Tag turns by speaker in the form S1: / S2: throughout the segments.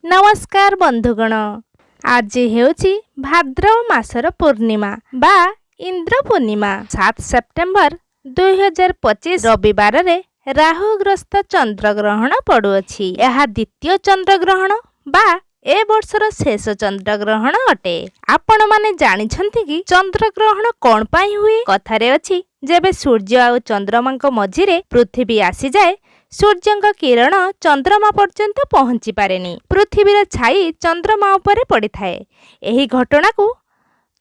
S1: नमस्कार बंधुगण। आज हेउची भाद्रव मासर पूर्णिमा बा इंद्र पूर्णिमा 7 सेप्टेम्बर 2025 रविवार रे राहुग्रस्त चंद्रग्रहण पड़ुअछि। यह द्वितीय चंद्रग्रहण बा ए वर्षर शेष चंद्रग्रहण अटे। आपण माने जानिछंती कि चंद्रग्रहण कोन पाई हुए? कथारे अछि जेबे सूर्य आ चंद्रमा मझिरे पृथ्वी आसी जाए सूर्यंक किरण चंद्रमा पर्यंत पहुंची पारेनी। पृथ्वीर छाई चंद्रमा उपरे पड़ी थाए। एही घटना को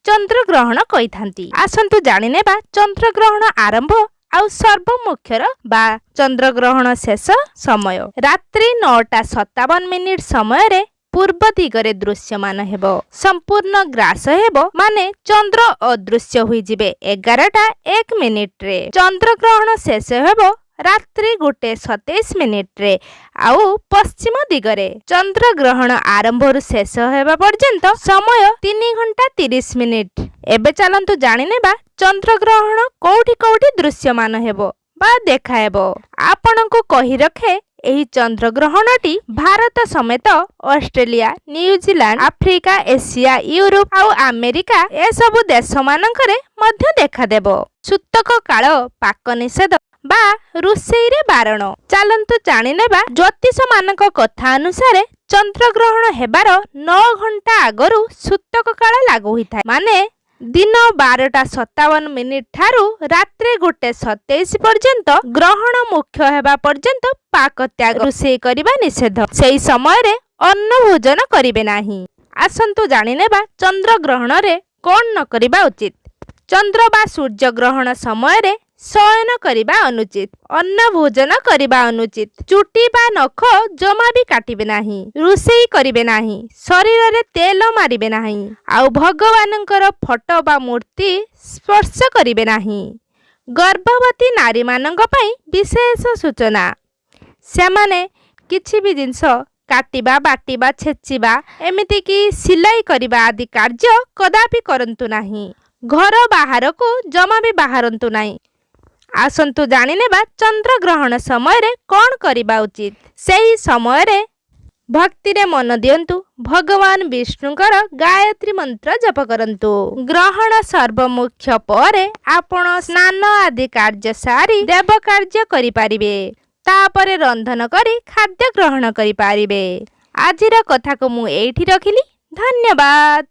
S1: चंद्रग्रहण कहिथांती। आसंतु जानि नेबा चंद्रग्रहण आरंभ आउ सर्वमुख्यर बा चंद्रग्रहण शेष समय रात्रि 9:57 समय रे पूर्व दिगरे दृश्यमान हेबो। संपूर्ण ग्रास हेबो माने चंद्र अदृश्य होई जिबे 11:01 रे। चंद्रग्रहण शेष हेबो रात्रि 1:27 रे आउ पश्चिम दिगरे। चंद्रग्रहण आरंभ रु शेष हेबा पर्यंत समय 3 घंटा 30 मिनिट। एबे चलंतु जानि नेबा चंद्रग्रहण कोउठी कोउठी दृश्यमान हेबो बा देखा हेबो। आपनको कहि रखे एही चंद्रग्रहणटी भारत समेत Australia, New Zealand, Africa, Asia, Europe आउ अमेरिका ए सब देश मानकरे मध्य देखा देबो। सूतक काल पाक निषेध बा रुसेई रे बारण। चलंतु जानि नेबा ज्योतिष मानक कथा अनुसार चंद्रग्रहण हेबार 9 घंटा आगरु सूतक काल लागू होइथाय। माने दिन 12:57 ठारू रात्रि 1:27 पर्यंत ग्रहण मुख्य हेबा पर्यंत पाक त्याग रुसेई करिबा निषेध। सेही समय रे अन्न भोजन करिबे नाही। आसंतु जानि नेबा चंद्रग्रहण रे कोन न करिबा उचित। चंद्र बा सूर्य ग्रहण समय रे शयन करिबा अनुचित, अन्न भोजन करिबा अनुचित, चुटी बा नख जमा भी काटिबे नाही, रुसेई करिबे नाही, शरीर रे तेल मारिबे नाही, आउ भगवानंकर फोटो बा मूर्ति स्पर्श करिबे नाही। गर्भवती नारी मानंग पई विशेष सूचना। सेमाने किछि भी जिंस काटिबा, बाटिबा, छेचिबा एमिति कि सिलाई करिबा आदि कार्य कदापि करंतु नाही। घर बाहर को जमा भी बाहरंतु नाही। आसंतु जानि नेबा चंद्रग्रहण समय रे कोन करिबा उचित। सेही समय रे भक्ति रे मन दियंतु। भगवान विष्णुकर गायत्री मंत्र जप करंतु। ग्रहण सर्वमुख्य परे आपण स्नान आदि कार्य सारी देव कार्य करि पारिबे। तापरे रंधन करी खाद्य ग्रहण करि पारिबे। आजिर कथा को मु एठी रखिली। धन्यवाद।